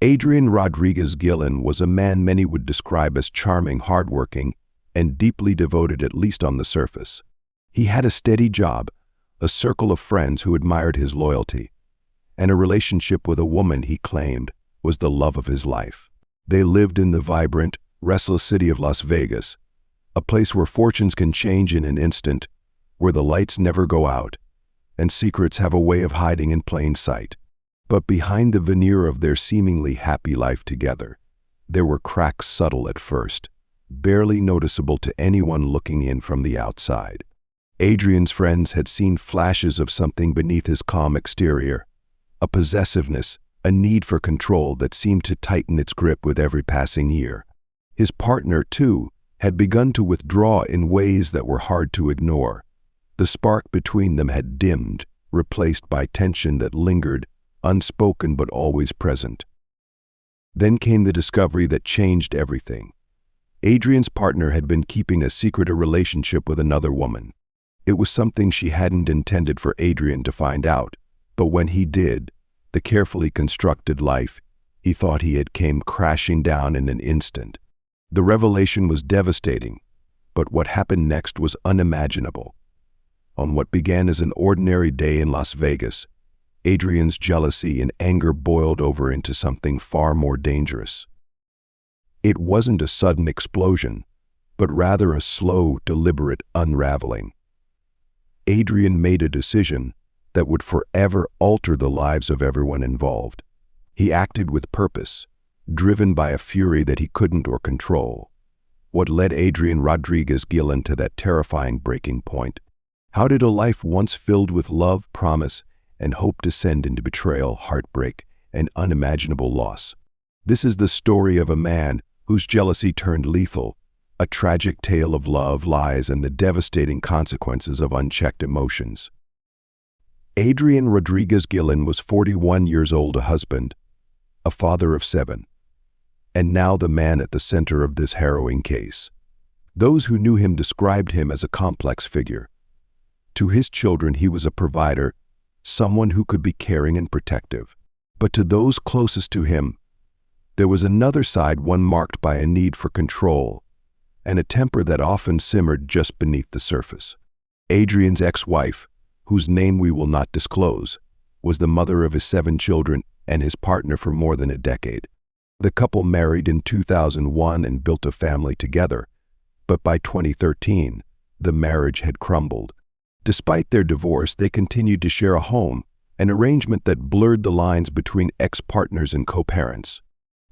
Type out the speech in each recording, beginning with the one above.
Adrian Rodriguez Gillen was a man many would describe as charming, hardworking, and deeply devoted, at least on the surface. He had a steady job, a circle of friends who admired his loyalty, and a relationship with a woman he claimed was the love of his life. They lived in the vibrant, restless city of Las Vegas, a place where fortunes can change in an instant, where the lights never go out, and secrets have a way of hiding in plain sight. But behind the veneer of their seemingly happy life together, there were cracks subtle at first, barely noticeable to anyone looking in from the outside. Adrian's friends had seen flashes of something beneath his calm exterior, a possessiveness, a need for control that seemed to tighten its grip with every passing year. His partner, too, had begun to withdraw in ways that were hard to ignore. The spark between them had dimmed, replaced by tension that lingered, unspoken but always present. Then came the discovery that changed everything. Adrian's partner had been keeping a secret relationship with another woman. It was something she hadn't intended for Adrian to find out, but when he did, the carefully constructed life he thought he had came crashing down in an instant. The revelation was devastating, but what happened next was unimaginable. On what began as an ordinary day in Las Vegas, Adrian's jealousy and anger boiled over into something far more dangerous. It wasn't a sudden explosion, but rather a slow, deliberate unraveling. Adrian made a decision that would forever alter the lives of everyone involved. He acted with purpose, driven by a fury that he couldn't control. What led Adrian Rodriguez Gillen to that terrifying breaking point? How did a life once filled with love, promise, and hope descend into betrayal, heartbreak, and unimaginable loss? This is the story of a man whose jealousy turned lethal, a tragic tale of love, lies, and the devastating consequences of unchecked emotions. Adrian Rodriguez Gillen was 41 years old, a husband, a father of 7, and now the man at the center of this harrowing case. Those who knew him described him as a complex figure. To his children, he was a provider, someone who could be caring and protective. But to those closest to him, there was another side, one marked by a need for control and a temper that often simmered just beneath the surface. Adrian's ex-wife, whose name we will not disclose, was the mother of his 7 children and his partner for more than a decade. The couple married in 2001 and built a family together, but by 2013, the marriage had crumbled. Despite their divorce, they continued to share a home, an arrangement that blurred the lines between ex-partners and co-parents.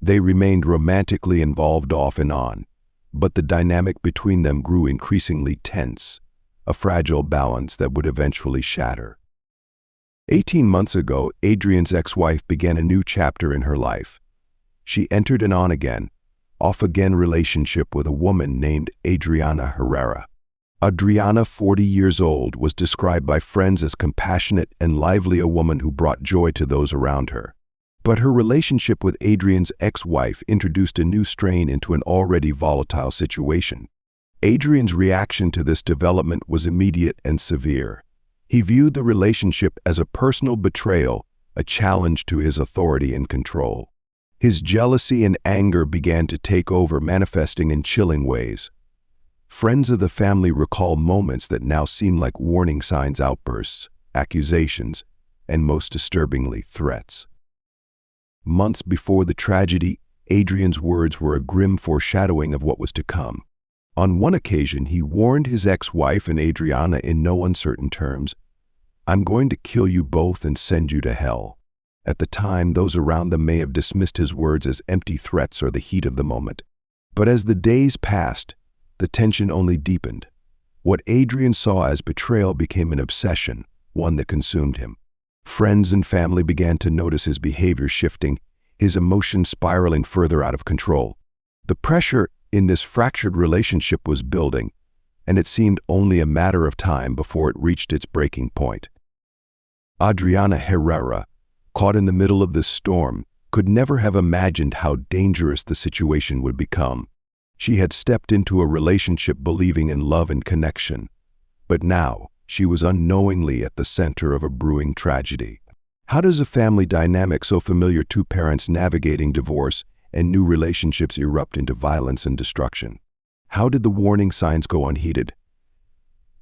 They remained romantically involved off and on, but the dynamic between them grew increasingly tense, a fragile balance that would eventually shatter. 18 months ago, Adrian's ex-wife began a new chapter in her life. She entered an on-again, off-again relationship with a woman named Adriana Herrera. Adriana, 40 years old, was described by friends as compassionate and lively, a woman who brought joy to those around her. But her relationship with Adrian's ex-wife introduced a new strain into an already volatile situation. Adrian's reaction to this development was immediate and severe. He viewed the relationship as a personal betrayal, a challenge to his authority and control. His jealousy and anger began to take over, manifesting in chilling ways. Friends of the family recall moments that now seem like warning signs, outbursts, accusations, and most disturbingly, threats. Months before the tragedy, Adrian's words were a grim foreshadowing of what was to come. On one occasion, he warned his ex-wife and Adriana in no uncertain terms, "I'm going to kill you both and send you to hell." At the time, those around them may have dismissed his words as empty threats or the heat of the moment. But as the days passed, the tension only deepened. What Adrian saw as betrayal became an obsession, one that consumed him. Friends and family began to notice his behavior shifting, his emotions spiraling further out of control. The pressure in this fractured relationship was building, and it seemed only a matter of time before it reached its breaking point. Adriana Herrera, caught in the middle of this storm, could never have imagined how dangerous the situation would become. She had stepped into a relationship believing in love and connection, but now she was unknowingly at the center of a brewing tragedy. How does a family dynamic so familiar, two parents navigating divorce and new relationships, erupt into violence and destruction? How did the warning signs go unheeded?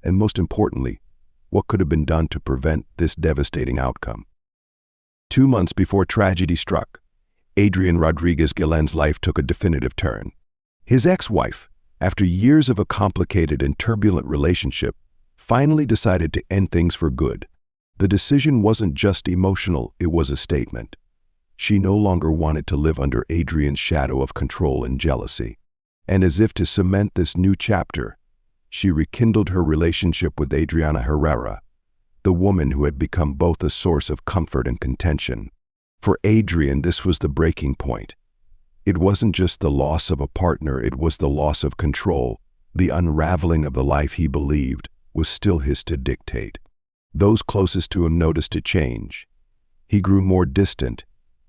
And most importantly, what could have been done to prevent this devastating outcome? 2 months before tragedy struck, Adrian Rodriguez Guillen's life took a definitive turn. His ex-wife, after years of a complicated and turbulent relationship, finally decided to end things for good. The decision wasn't just emotional, it was a statement. She no longer wanted to live under Adrian's shadow of control and jealousy. And as if to cement this new chapter, she rekindled her relationship with Adriana Herrera, the woman who had become both a source of comfort and contention. For Adrian, this was the breaking point. It wasn't just the loss of a partner, it was the loss of control. The unraveling of the life he believed was still his to dictate. Those closest to him noticed a change. He grew more distant,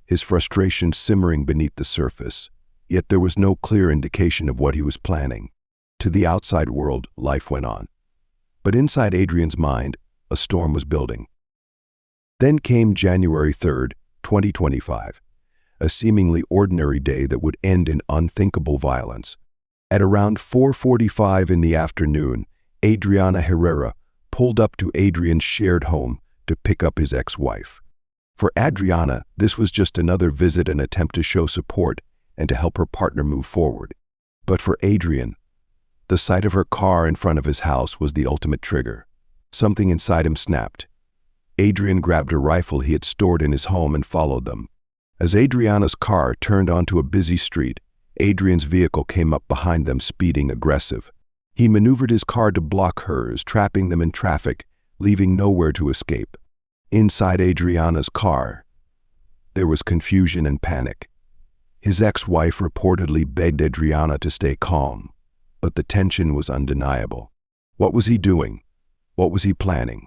his frustration simmering beneath the surface, yet there was no clear indication of what he was planning. To the outside world, life went on. But inside Adrian's mind, a storm was building. Then came January 3rd, 2025, a seemingly ordinary day that would end in unthinkable violence. At around 4:45 in the afternoon, Adriana Herrera pulled up to Adrian's shared home to pick up his ex-wife. For Adriana, this was just another visit, an attempt to show support and to help her partner move forward. But for Adrian, the sight of her car in front of his house was the ultimate trigger. Something inside him snapped. Adrian grabbed a rifle he had stored in his home and followed them. As Adriana's car turned onto a busy street, Adrian's vehicle came up behind them, speeding, aggressive. He maneuvered his car to block hers, trapping them in traffic, leaving nowhere to escape. Inside Adriana's car, there was confusion and panic. His ex-wife reportedly begged Adriana to stay calm, but the tension was undeniable. What was he doing? What was he planning?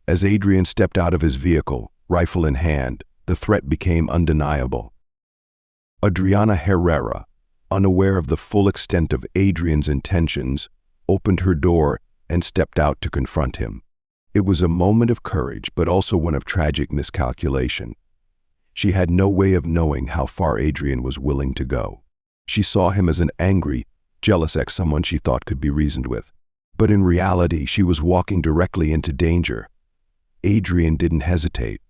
As Adrian stepped out of his vehicle, rifle in hand, the threat became undeniable. Adriana Herrera, unaware of the full extent of Adrian's intentions, opened her door and stepped out to confront him. It was a moment of courage, but also one of tragic miscalculation. She had no way of knowing how far Adrian was willing to go. She saw him as an angry, jealous ex, someone she thought could be reasoned with. But in reality, she was walking directly into danger. Adrian didn't hesitate.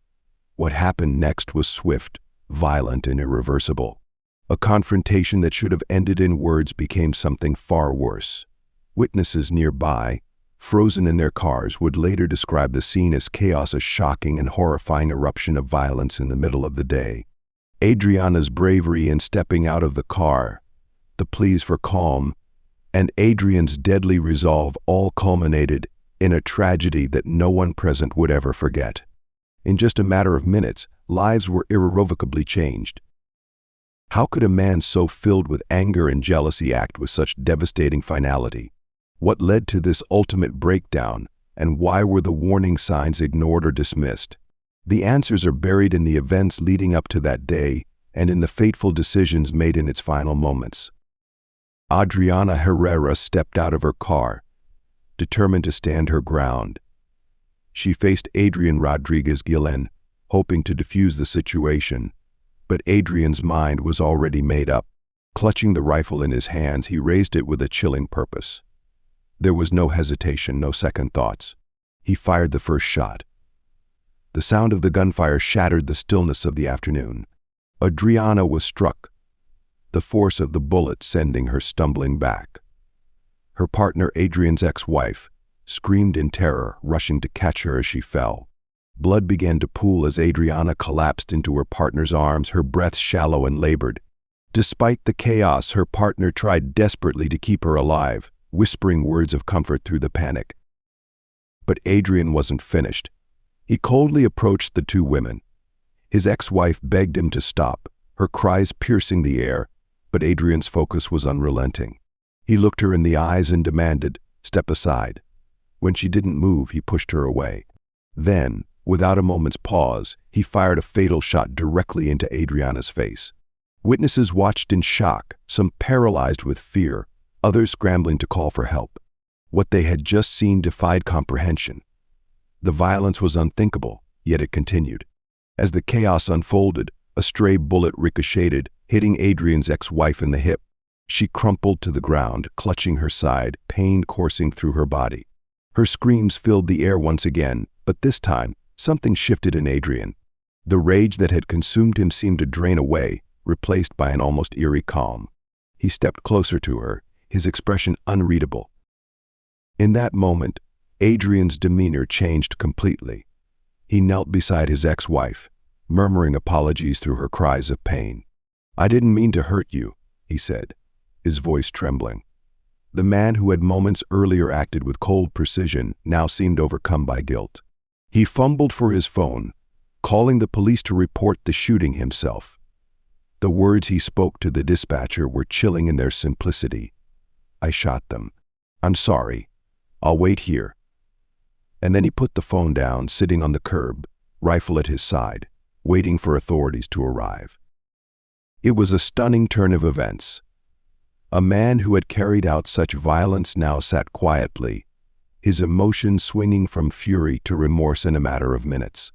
What happened next was swift, violent, and irreversible. A confrontation that should have ended in words became something far worse. Witnesses nearby, frozen in their cars, would later describe the scene as chaos, a shocking and horrifying eruption of violence in the middle of the day. Adriana's bravery in stepping out of the car, the pleas for calm, and Adrian's deadly resolve all culminated in a tragedy that no one present would ever forget. In just a matter of minutes, lives were irrevocably changed. How could a man so filled with anger and jealousy act with such devastating finality? What led to this ultimate breakdown, and why were the warning signs ignored or dismissed? The answers are buried in the events leading up to that day and in the fateful decisions made in its final moments. Adriana Herrera stepped out of her car, determined to stand her ground. She faced Adrian Rodriguez Guillen, hoping to defuse the situation, but Adrian's mind was already made up. Clutching the rifle in his hands, he raised it with a chilling purpose. There was no hesitation, no second thoughts. He fired the first shot. The sound of the gunfire shattered the stillness of the afternoon. Adriana was struck, the force of the bullet sending her stumbling back. Her partner, Adrian's ex-wife, screamed in terror, rushing to catch her as she fell. Blood began to pool as Adriana collapsed into her partner's arms, her breath shallow and labored. Despite the chaos, her partner tried desperately to keep her alive, whispering words of comfort through the panic. But Adrian wasn't finished. He coldly approached the two women. His ex-wife begged him to stop, her cries piercing the air, but Adrian's focus was unrelenting. He looked her in the eyes and demanded, "Step aside." When she didn't move, he pushed her away. Then, without a moment's pause, he fired a fatal shot directly into Adriana's face. Witnesses watched in shock, some paralyzed with fear, others scrambling to call for help. What they had just seen defied comprehension. The violence was unthinkable, yet it continued. As the chaos unfolded, a stray bullet ricocheted, hitting Adrian's ex-wife in the hip. She crumpled to the ground, clutching her side, pain coursing through her body. Her screams filled the air once again, but this time, something shifted in Adrian. The rage that had consumed him seemed to drain away, replaced by an almost eerie calm. He stepped closer to her, his expression unreadable. In that moment, Adrian's demeanor changed completely. He knelt beside his ex-wife, murmuring apologies through her cries of pain. "I didn't mean to hurt you," he said, his voice trembling. The man who had moments earlier acted with cold precision now seemed overcome by guilt. He fumbled for his phone, calling the police to report the shooting himself. The words he spoke to the dispatcher were chilling in their simplicity. "I shot them. I'm sorry. I'll wait here." And then he put the phone down, sitting on the curb, rifle at his side, waiting for authorities to arrive. It was a stunning turn of events. A man who had carried out such violence now sat quietly, his emotions swinging from fury to remorse in a matter of minutes.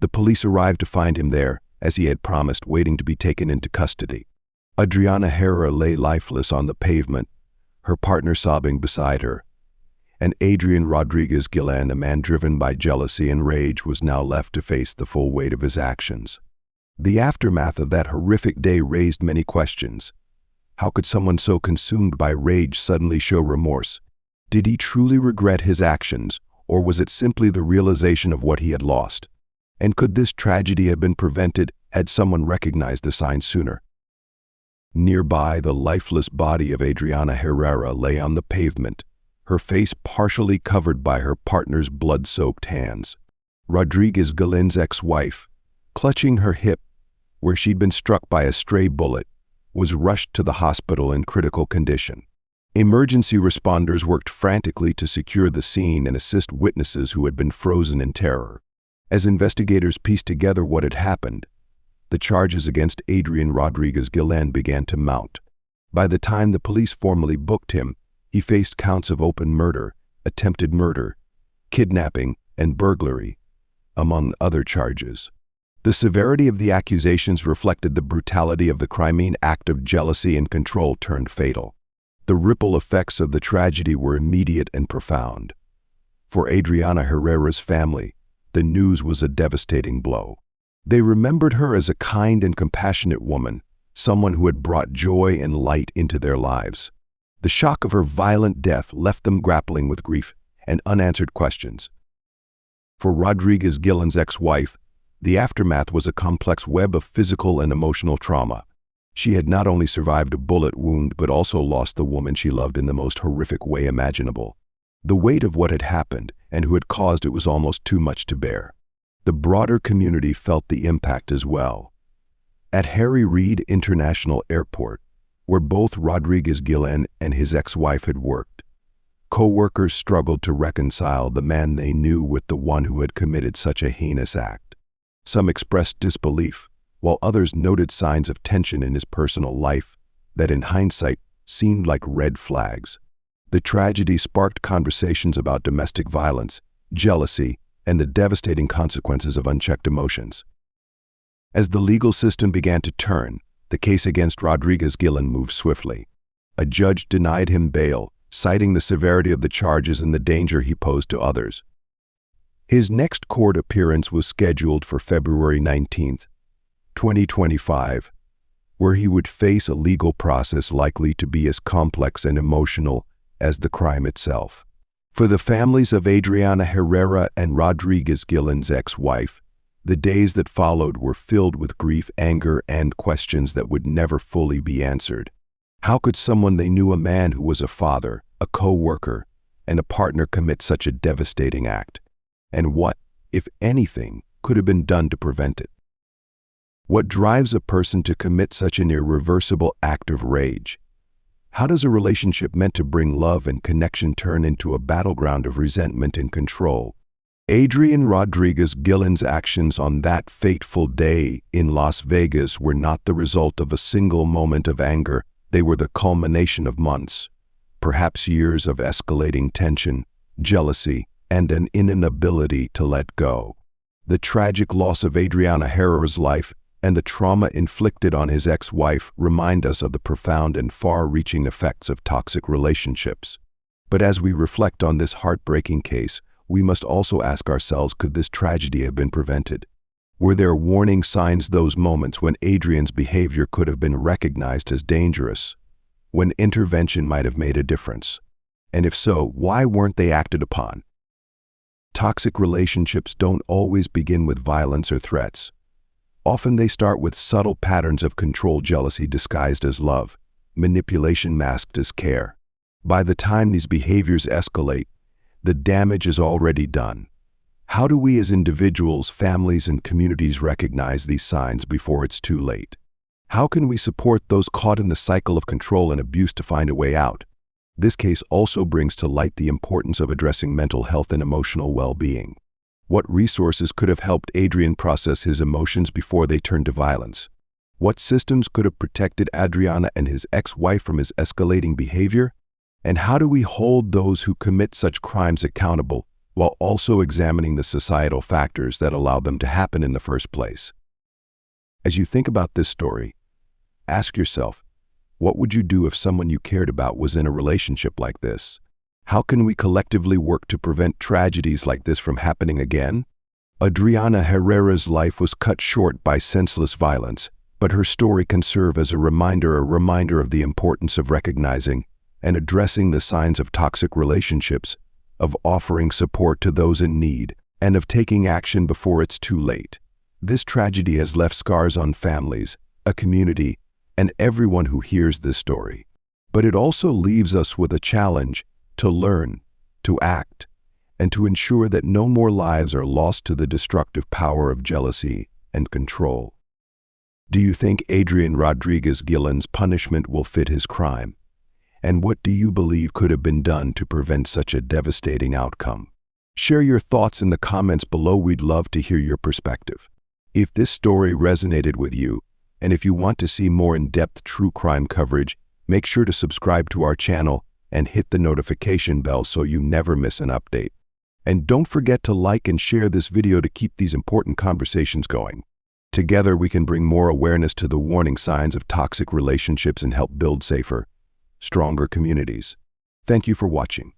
The police arrived to find him there, as he had promised, waiting to be taken into custody. Adriana Herrera lay lifeless on the pavement, her partner sobbing beside her. And Adrian Rodriguez Guillen, a man driven by jealousy and rage, was now left to face the full weight of his actions. The aftermath of that horrific day raised many questions. How could someone so consumed by rage suddenly show remorse? Did he truly regret his actions, or was it simply the realization of what he had lost? And could this tragedy have been prevented had someone recognized the signs sooner? Nearby, the lifeless body of Adriana Herrera lay on the pavement, her face partially covered by her partner's blood-soaked hands. Rodriguez Guillen's ex-wife, clutching her hip, where she'd been struck by a stray bullet, was rushed to the hospital in critical condition. Emergency responders worked frantically to secure the scene and assist witnesses who had been frozen in terror. As investigators pieced together what had happened, the charges against Adrian Rodriguez Guillen began to mount. By the time the police formally booked him, he faced counts of open murder, attempted murder, kidnapping, and burglary, among other charges. The severity of the accusations reflected the brutality of the Crimean act of jealousy and control turned fatal. The ripple effects of the tragedy were immediate and profound. For Adriana Herrera's family, the news was a devastating blow. They remembered her as a kind and compassionate woman, someone who had brought joy and light into their lives. The shock of her violent death left them grappling with grief and unanswered questions. For Rodriguez Guillen's ex-wife, the aftermath was a complex web of physical and emotional trauma. She had not only survived a bullet wound but also lost the woman she loved in the most horrific way imaginable. The weight of what had happened and who had caused it was almost too much to bear. The broader community felt the impact as well. At Harry Reid International Airport, where both Rodriguez Guillen and his ex-wife had worked, co-workers struggled to reconcile the man they knew with the one who had committed such a heinous act. Some expressed disbelief, while others noted signs of tension in his personal life that in hindsight seemed like red flags. The tragedy sparked conversations about domestic violence, jealousy, and the devastating consequences of unchecked emotions. As the legal system began to turn, the case against Rodriguez Guillen moved swiftly. A judge denied him bail, citing the severity of the charges and the danger he posed to others. His next court appearance was scheduled for February 19, 2025, where he would face a legal process likely to be as complex and emotional as the crime itself. For the families of Adriana Herrera and Rodriguez Guillen's ex-wife, the days that followed were filled with grief, anger, and questions that would never fully be answered. How could someone they knew, a man who was a father, a co-worker, and a partner, commit such a devastating act? And what, if anything, could have been done to prevent it? What drives a person to commit such an irreversible act of rage? How does a relationship meant to bring love and connection turn into a battleground of resentment and control? Adrian Rodriguez Guillen's actions on that fateful day in Las Vegas were not the result of a single moment of anger. They were the culmination of months, perhaps years of escalating tension, jealousy, and an inability to let go. The tragic loss of Adriana Herrera's life and the trauma inflicted on his ex-wife remind us of the profound and far-reaching effects of toxic relationships. But as we reflect on this heartbreaking case, we must also ask ourselves, could this tragedy have been prevented? Were there warning signs, those moments when Adrian's behavior could have been recognized as dangerous, when intervention might have made a difference? And if so, why weren't they acted upon? Toxic relationships don't always begin with violence or threats. Often they start with subtle patterns of control, jealousy disguised as love, manipulation masked as care. By the time these behaviors escalate, the damage is already done. How do we as individuals, families, and communities recognize these signs before it's too late? How can we support those caught in the cycle of control and abuse to find a way out? This case also brings to light the importance of addressing mental health and emotional well-being. What resources could have helped Adrian process his emotions before they turned to violence? What systems could have protected Adriana and his ex-wife from his escalating behavior? And how do we hold those who commit such crimes accountable while also examining the societal factors that allowed them to happen in the first place? As you think about this story, ask yourself, what would you do if someone you cared about was in a relationship like this? How can we collectively work to prevent tragedies like this from happening again? Adriana Herrera's life was cut short by senseless violence, but her story can serve as a reminder of the importance of recognizing and addressing the signs of toxic relationships, of offering support to those in need, and of taking action before it's too late. This tragedy has left scars on families, a community, and everyone who hears this story. But it also leaves us with a challenge to learn, to act, and to ensure that no more lives are lost to the destructive power of jealousy and control. Do you think Adrian Rodriguez Gillen's punishment will fit his crime? And what do you believe could have been done to prevent such a devastating outcome? Share your thoughts in the comments below. We'd love to hear your perspective. If this story resonated with you, and if you want to see more in-depth true crime coverage, make sure to subscribe to our channel and hit the notification bell so you never miss an update. And don't forget to like and share this video to keep these important conversations going. Together we can bring more awareness to the warning signs of toxic relationships and help build safer, stronger communities. Thank you for watching.